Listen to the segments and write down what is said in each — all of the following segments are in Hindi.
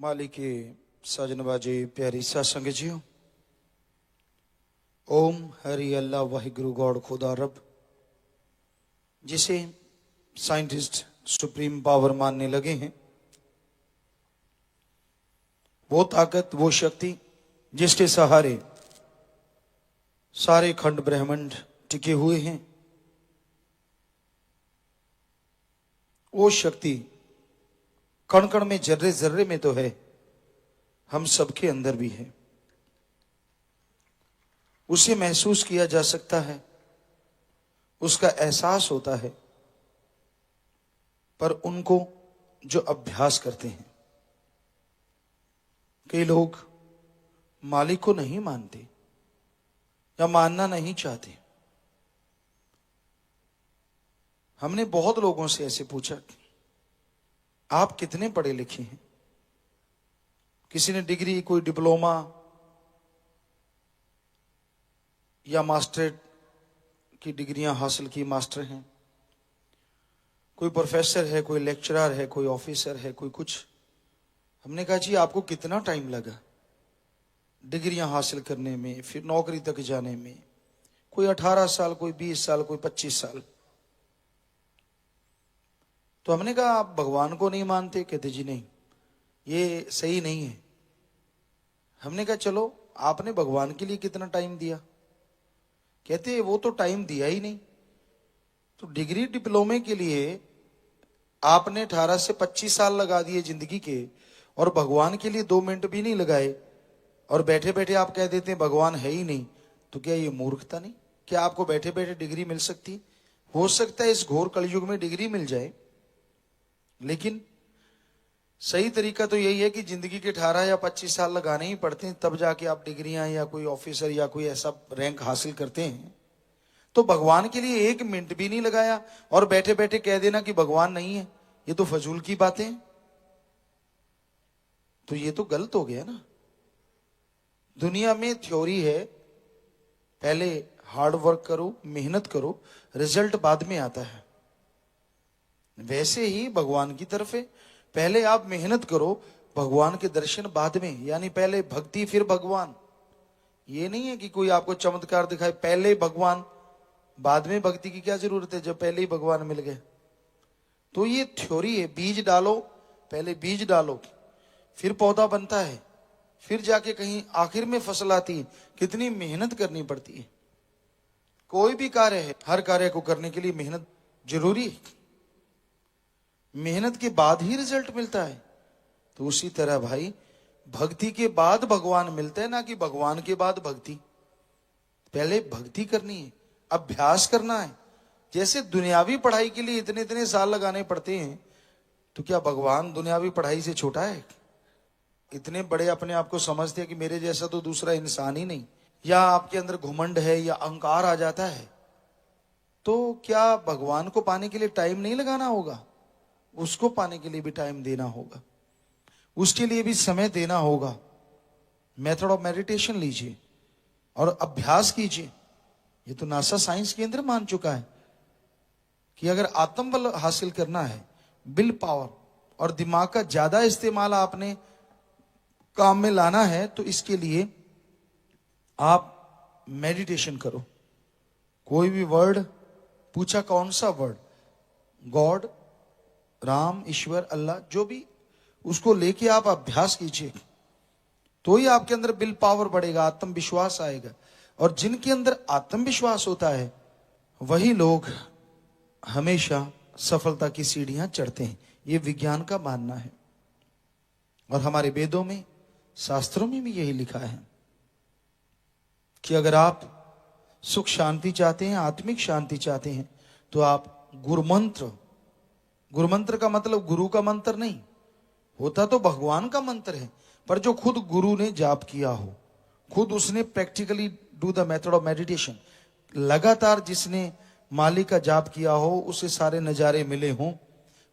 मालिके साजनबाजी प्यारी सत्संग जियो। ओम हरि अल्लाह वाहिगुरु गॉड खुदा रब, जिसे साइंटिस्ट सुप्रीम पावर मानने लगे हैं, वो ताकत, वो शक्ति जिसके सहारे सारे खंड ब्रह्मांड टिके हुए हैं, वो शक्ति कण कण में, जर्रे जर्रे में तो है, हम सबके अंदर भी है। उसे महसूस किया जा सकता है, उसका एहसास होता है, पर उनको जो अभ्यास करते हैं, कई लोग मालिक को नहीं मानते या मानना नहीं चाहते। हमने बहुत लोगों से ऐसे पूछा, आप कितने पढ़े लिखे हैं? किसी ने डिग्री, कोई डिप्लोमा या मास्टरेट की डिग्रियां हासिल की, मास्टर हैं, कोई प्रोफेसर है, कोई लेक्चरर है, कोई ऑफिसर है, कोई कुछ। हमने कहा जी आपको कितना टाइम लगा डिग्रियां हासिल करने में, फिर नौकरी तक जाने में? कोई 18 साल, कोई 20 साल, कोई 25 साल। तो हमने कहा आप भगवान को नहीं मानते? कहते जी नहीं, ये सही नहीं है। हमने कहा चलो आपने भगवान के लिए कितना टाइम दिया? कहते वो तो टाइम दिया ही नहीं। तो डिग्री डिप्लोमे के लिए आपने 18 से 25 साल लगा दिए जिंदगी के, और भगवान के लिए 2 मिनट भी नहीं लगाए, और बैठे बैठे आप कह देते हैं भगवान है ही नहीं। तो क्या ये मूर्खता नहीं? क्या आपको बैठे बैठे डिग्री मिल सकती? हो सकता है इस घोर कलयुग में डिग्री मिल जाए, लेकिन सही तरीका तो यही है कि जिंदगी के 18 या 25 साल लगाने ही पड़ते हैं, तब जाके आप डिग्रियां या कोई ऑफिसर या कोई ऐसा रैंक हासिल करते हैं। तो भगवान के लिए 1 मिनट भी नहीं लगाया और बैठे बैठे कह देना कि भगवान नहीं है, ये तो फजूल की बातें हैं। तो ये तो गलत हो गया ना। दुनिया में थ्योरी है, पहले हार्ड वर्क करो, मेहनत करो, रिजल्ट बाद में आता है। वैसे ही भगवान की तरफ है, पहले आप मेहनत करो, भगवान के दर्शन बाद में, यानी पहले भक्ति फिर भगवान। ये नहीं है कि कोई आपको चमत्कार दिखाए, पहले भगवान बाद में भक्ति की क्या जरूरत है जब पहले ही भगवान मिल गए। तो ये थ्योरी है, बीज डालो, पहले बीज डालो, फिर पौधा बनता है, फिर जाके कहीं आखिर में फसल आती है। कितनी मेहनत करनी पड़ती है। कोई भी कार्य है, हर कार्य को करने के लिए मेहनत जरूरी है, मेहनत के बाद ही रिजल्ट मिलता है। तो उसी तरह भाई, भक्ति के बाद भगवान मिलता है, ना कि भगवान के बाद भक्ति। पहले भक्ति करनी है, अभ्यास करना है। जैसे दुनियावी पढ़ाई के लिए इतने इतने साल लगाने पड़ते हैं, तो क्या भगवान दुनियावी पढ़ाई से छोटा है? इतने बड़े अपने आप को समझते हैं कि मेरे जैसा तो दूसरा इंसान ही नहीं, या आपके अंदर घुमंड है या अहंकार आ जाता है, तो क्या भगवान को पाने के लिए टाइम नहीं लगाना होगा? उसको पाने के लिए भी टाइम देना होगा, उसके लिए भी समय देना होगा। मेथड ऑफ मेडिटेशन लीजिए और अभ्यास कीजिए। ये तो नासा साइंस केंद्र मान चुका है कि अगर आत्मबल हासिल करना है, विल पावर और दिमाग का ज्यादा इस्तेमाल आपने काम में लाना है, तो इसके लिए आप मेडिटेशन करो। कोई भी वर्ड पूछा, कौन सा वर्ड? गॉड, राम, ईश्वर, अल्लाह, जो भी, उसको लेके आप अभ्यास कीजिए, तो ही आपके अंदर विल पावर बढ़ेगा, आत्मविश्वास आएगा। और जिनके अंदर आत्मविश्वास होता है, वही लोग हमेशा सफलता की सीढ़ियां चढ़ते हैं। ये विज्ञान का मानना है, और हमारे वेदों में, शास्त्रों में भी यही लिखा है कि अगर आप सुख शांति चाहते हैं, आत्मिक शांति चाहते हैं, तो आप गुरुमंत्र, गुरुमंत्र का मतलब गुरु का मंत्र नहीं होता, तो भगवान का मंत्र है, पर जो खुद गुरु ने जाप किया हो, खुद उसने practically do the method of meditation, लगातार जिसने मालिक का जाप किया हो, उसे सारे नजारे मिले हों,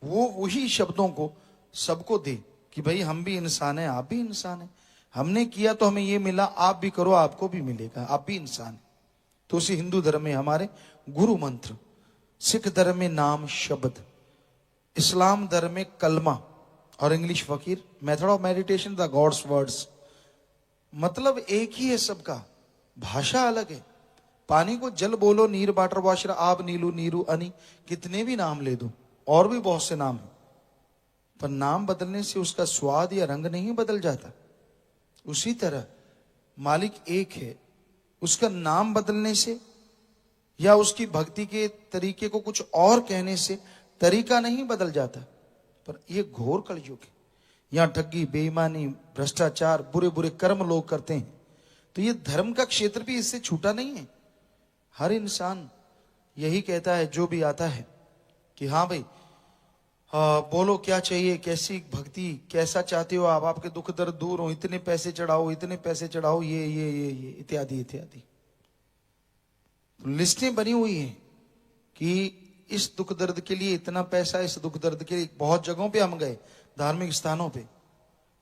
वो वही शब्दों को सबको दे कि भाई हम भी इंसान हैं, आप भी इंसान हैं, हमने किया तो हमें ये मिला, आप भी करो आपको भी मिलेगा, आप भी इंसान। तो उसी हिंदू धर्म में हमारे गुरु मंत्र, सिख धर्म में नाम शब्द, इस्लाम धर्म में कलमा, और इंग्लिश फकीर। Method of meditation the gods words, मतलब एक ही है सबका, भाषा अलग है। पानी को जल बोलो, नीर वाटर वाशर, आब नीलू नीरू अनि, कितने भी नाम ले दो, और भी बहुत से नाम है, पर नाम बदलने से उसका स्वाद या रंग नहीं बदल जाता। उसी तरह मालिक एक है, उसका नाम बदलने से या उसकी भक्ति के तरीके को कुछ और कहने से तरीका नहीं बदल जाता। पर यह घोर कलयुग है, यहां ठगी, बेईमानी, भ्रष्टाचार, बुरे बुरे कर्म लोग करते हैं। तो ये धर्म का क्षेत्र भी इससे छूटा नहीं है। हर इंसान यही कहता है जो भी आता है कि हाँ भाई, बोलो क्या चाहिए, कैसी भक्ति, कैसा चाहते हो आप, आपके दुख दर्द दूर हो, इतने पैसे चढ़ाओ, इतने पैसे चढ़ाओ, ये इत्यादि इत्यादि। लिस्टें बनी हुई हैं कि इस दुख दर्द के लिए इतना पैसा, इस दुख दर्द के लिए। बहुत जगहों पे हम गए, धार्मिक स्थानों पे,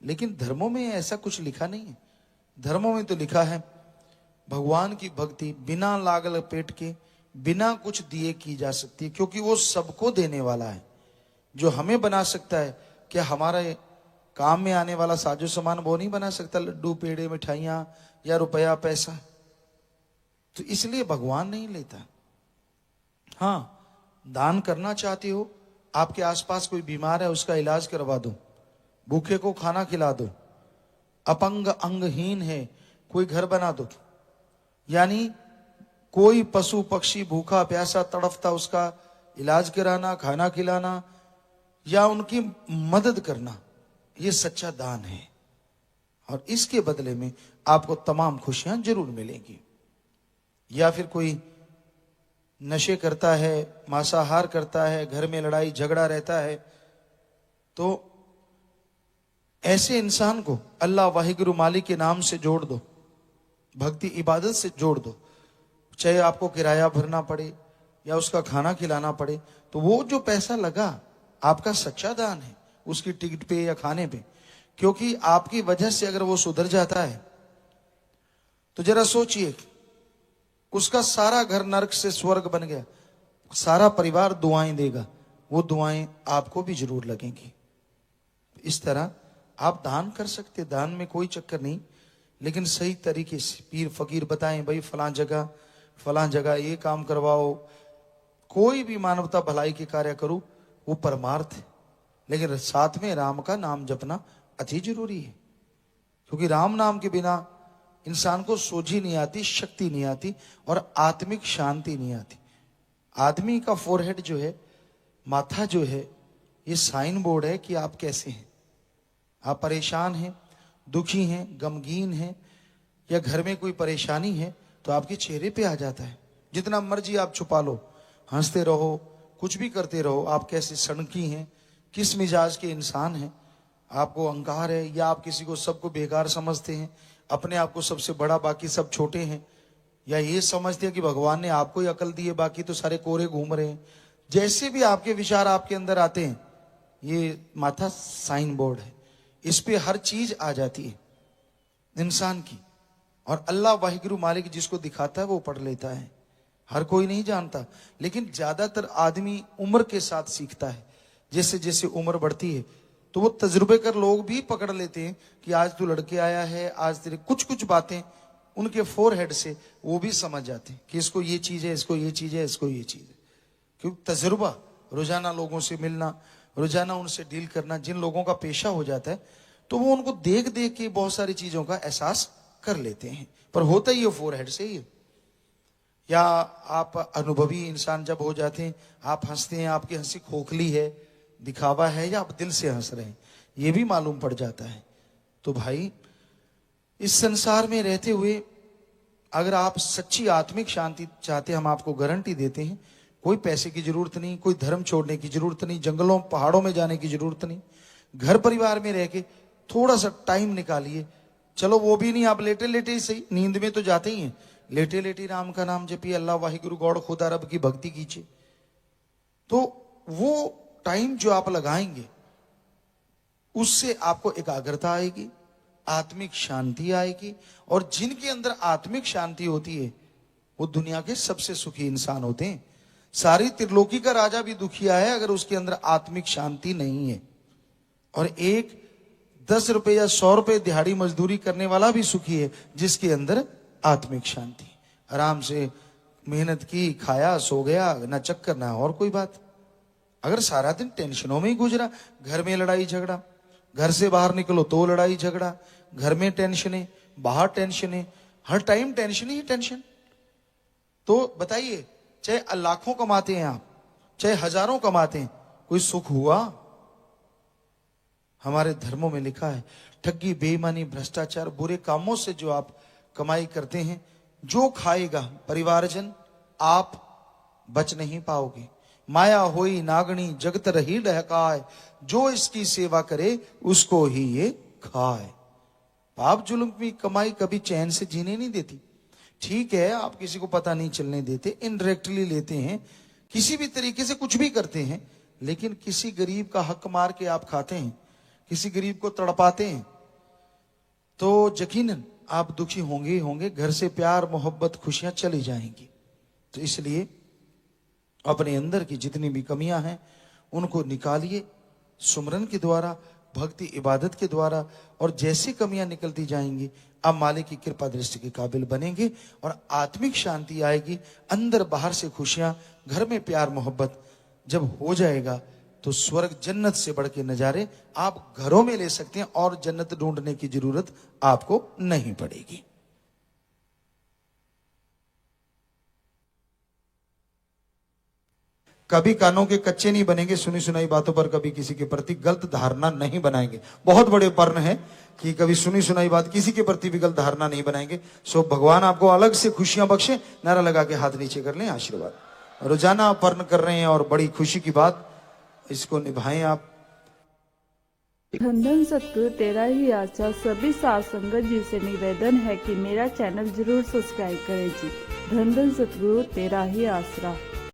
लेकिन धर्मों में ऐसा कुछ लिखा नहीं है। धर्मों में तो लिखा है भगवान की भक्ति बिना लाग लपेट के, बिना कुछ दिए की जा सकती है, क्योंकि वो सबको देने वाला है। जो हमें बना सकता है, क्या हमारे काम में आने वाला साजो सामान वो नहीं बना सकता? लड्डू, पेड़े, मिठाइयां या रुपया, पैसा। तो इसलिए भगवान नहीं लेता। हाँ, दान करना चाहते हो, आपके आसपास कोई बीमार है, उसका इलाज करवा दो, भूखे को खाना खिला दो, अपंग अंगहीन है, कोई घर बना दो, यानी कोई पशु पक्षी भूखा प्यासा तड़फता, उसका इलाज कराना, खाना खिलाना या उनकी मदद करना, यह सच्चा दान है। और इसके बदले में आपको तमाम खुशियां जरूर मिलेंगी। या फिर कोई नशे करता है, मांसाहार करता है, घर में लड़ाई झगड़ा रहता है, तो ऐसे इंसान को अल्लाह वाहिगुरु मालिक के नाम से जोड़ दो, भक्ति इबादत से जोड़ दो। चाहे आपको किराया भरना पड़े या उसका खाना खिलाना पड़े, तो वो जो पैसा लगा आपका सच्चा दान है, उसकी टिकट पे या खाने पे। क्योंकि आपकी वजह से अगर वो सुधर जाता है तो जरा सोचिए, उसका सारा घर नरक से स्वर्ग बन गया, सारा परिवार दुआएं देगा, वो दुआएं आपको भी जरूर लगेंगी। इस तरह आप दान कर सकते, दान में कोई चक्कर नहीं, लेकिन सही तरीके से पीर फकीर बताएं, भाई फलां जगह ये काम करवाओ। कोई भी मानवता भलाई के कार्य करो, वो परमार्थ है, लेकिन साथ में राम का नाम जपना अति जरूरी है। क्योंकि राम नाम के बिना इंसान को सोझी नहीं आती, शक्ति नहीं आती और आत्मिक शांति नहीं आती। आदमी का फोरहेड जो है, माथा जो है, ये साइन बोर्ड है कि आप कैसे हैं। आप परेशान हैं, दुखी हैं, गमगीन हैं, या घर में कोई परेशानी है, तो आपके चेहरे पे आ जाता है। जितना मर्जी आप छुपा लो, हंसते रहो, कुछ भी करते रहो, आप कैसे सड़की हैं, किस मिजाज के इंसान हैं, आपको अहंकार है या आप किसी को सबको बेकार समझते हैं, अपने आप को सबसे बड़ा, बाकी सब छोटे हैं, या ये समझते हैं कि भगवान ने आपको ही अकल दी है, बाकी तो सारे कोरे घूम रहे हैं। जैसे भी आपके विचार आपके अंदर आते हैं, ये माथा साइन बोर्ड है, इस पे हर चीज आ जाती है इंसान की। और अल्लाह वाहिगुरु मालिक जिसको दिखाता है वो पढ़ लेता है, हर कोई नहीं जानता। लेकिन ज्यादातर आदमी उम्र के साथ सीखता है, जैसे जैसे उम्र बढ़ती है तो वो तजुर्बे कर लोग भी पकड़ लेते हैं कि आज तू लड़के आया है, आज तेरे कुछ कुछ बातें उनके फोरहेड से वो भी समझ जाते हैं कि इसको ये चीज है, इसको ये चीज है, इसको ये चीज है। क्योंकि तजुर्बा, रोजाना लोगों से मिलना, रोजाना उनसे डील करना, जिन लोगों का पेशा हो जाता है, तो वो उनको देख देख के बहुत सारी चीजों का एहसास कर लेते हैं। पर होता ही फोरहेड से ही। या आप अनुभवी इंसान जब हो जाते हैं, आप हंसते हैं, आपकी हंसी खोखली है, दिखावा है, या आप दिल से हंस रहे हैं, ये भी मालूम पड़ जाता है। तो भाई, इस संसार में रहते हुए अगर आप सच्ची आत्मिक शांति चाहते हैं, हम आपको गारंटी देते हैं, कोई पैसे की जरूरत नहीं, कोई धर्म छोड़ने की जरूरत नहीं, जंगलों पहाड़ों में जाने की जरूरत नहीं। घर परिवार में रह के थोड़ा सा टाइम निकालिए, चलो वो भी नहीं, आप लेटे लेटे ही सही, नींद में तो जाते ही हैं, लेटे लेटे राम का नाम जपिए, अल्लाह वाहिगुरु गॉड खुदा रब की भक्ति कीजिए। तो वो टाइम जो आप लगाएंगे उससे आपको एकाग्रता आएगी, आत्मिक शांति आएगी। और जिनके अंदर आत्मिक शांति होती है वो दुनिया के सबसे सुखी इंसान होते हैं। सारी त्रिलोकी का राजा भी दुखिया है अगर उसके अंदर आत्मिक शांति नहीं है। और एक 10 रुपए या 100 रुपए दिहाड़ी मजदूरी करने वाला भी सुखी है, जिसके अंदर आत्मिक शांति, आराम से मेहनत की, खाया, सो गया, ना चक्कर ना और कोई बात। अगर सारा दिन टेंशनों में ही गुजरा, घर में लड़ाई झगड़ा, घर से बाहर निकलो तो लड़ाई झगड़ा, घर में टेंशनें, बाहर टेंशनें, हर टाइम टेंशन ही टेंशन, तो बताइए, चाहे लाखों कमाते हैं आप, चाहे हजारों कमाते हैं, कोई सुख हुआ? हमारे धर्मों में लिखा है, ठगी, बेईमानी, भ्रष्टाचार, बुरे कामों से जो आप कमाई करते हैं, जो खाएगा परिवारजन, आप बच नहीं पाओगे। माया होई नागणी जगत रही डहकाए, जो इसकी सेवा करे उसको ही ये खाए। पाप जुल्म की कमाई कभी चैन से जीने नहीं देती। ठीक है, आप किसी को पता नहीं चलने देते, इनडायरेक्टली लेते हैं, किसी भी तरीके से कुछ भी करते हैं, लेकिन किसी गरीब का हक मार के आप खाते हैं, किसी गरीब को तड़पाते हैं, तो यकीनन आप दुखी होंगे ही होंगे, घर से प्यार, मोहब्बत, खुशियां चली जाएंगी। तो इसलिए अपने अंदर की जितनी भी कमियां हैं उनको निकालिए सुमरन के द्वारा, भक्ति इबादत के द्वारा, और जैसी कमियां निकलती जाएंगी आप मालिक की कृपा दृष्टि के काबिल बनेंगे और आत्मिक शांति आएगी, अंदर बाहर से खुशियां, घर में प्यार मोहब्बत जब हो जाएगा तो स्वर्ग जन्नत से बढ़ के नजारे आप घरों में ले सकते हैं और जन्नत ढूंढने की जरूरत आपको नहीं पड़ेगी। कभी कानों के कच्चे नहीं बनेंगे, सुनी सुनाई बातों पर कभी किसी के प्रति गलत धारणा नहीं बनाएंगे। बहुत बड़े वर्ण है कि कभी सुनी सुनाई बात किसी के प्रति भी गलत धारणा नहीं बनाएंगे। सो भगवान आपको अलग से खुशियां बख्शे। नारा लगा के हाथ नीचे कर लें, आशीर्वाद। रोजाना आप वर्ण कर रहे हैं और बड़ी खुशी की बात, इसको निभाएं आप। धन धन सतगुरु तेरा ही आशा, सभी साथ संगत जी से निवेदन है कि मेरा चैनल जरूर सब्सक्राइब करें जी। धन धन सतगुरु तेरा ही आसरा।